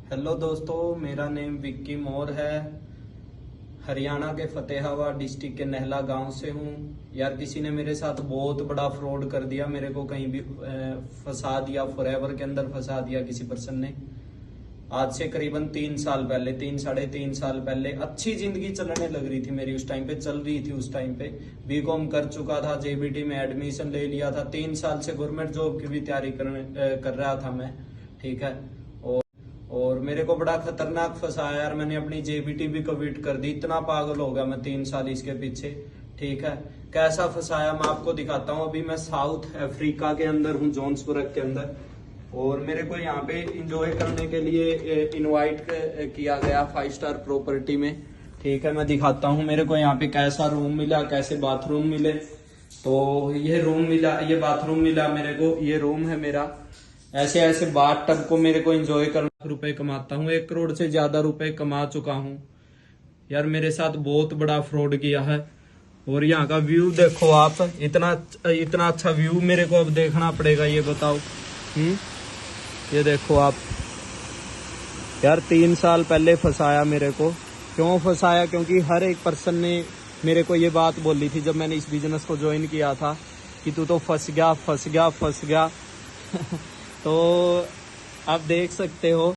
Hello दोस्तों, मेरा name Vicky मोर है। हरियाणा के फतेहाबाद डिस्ट्रिक्ट के नहला गांव से हूँ। यार किसी ने मेरे साथ बहुत बड़ा फ्रॉड कर दिया, मेरे को कहीं भी फंसा दिया, फॉरएवर के अंदर फंसा दिया किसी पर्सन ने। आज से करीबन 3 साल पहले, 3 साढ़े 3 साल पहले अच्छी जिंदगी चलने लग रही थी मेरी, उस टाइम पे चल रही थी। उस टाइम पे बीकॉम कर चुका था, जेबीटी में एडमिशन ले लिया था, 3 साल से गवर्नमेंट जॉब की भी तैयारी कर रहा था मैं, ठीक है। और मेरे को बड़ा खतरनाक फंसाया यार, मैंने अपनी जेबीटी भी कविट कर दी, इतना पागल हो गया मैं 3 साल इसके पीछे, ठीक है। कैसा फंसाया मैं आपको दिखाता हूँ। अभी मैं साउथ अफ्रीका के अंदर हूँ, जोन्सबर्ग के अंदर, और मेरे को यहाँ पे इंजॉय करने के लिए इनवाइट किया गया 5 स्टार प्रॉपर्टी में, ठीक है। मैं दिखाता हूँ मेरे को यहाँ पे कैसा रूम मिला, कैसे बाथरूम मिले। तो ये रूम मिला, ये बाथरूम मिला मेरे को, ये रूम है मेरा। ऐसे ऐसे बाथ टब को मेरे को एंजॉय करना, रुपए कमाता हूँ, 1 करोड़ से ज्यादा रुपए कमा चुका हूँ। यार मेरे साथ बहुत बड़ा फ्रॉड किया है। और यहाँ का व्यू देखो आप, इतना इतना अच्छा व्यू मेरे को अब देखना पड़ेगा, ये बताओ। ये देखो आप। यार 3 साल पहले फंसाया मेरे को। क्यों फंसाया? क्योंकि हर एक पर्सन ने मेरे को ये बात बोली थी जब मैंने इस बिजनेस को ज्वाइन किया था कि तू तो फंस गया, फंस गया, फंस गया। तो आप देख सकते हो।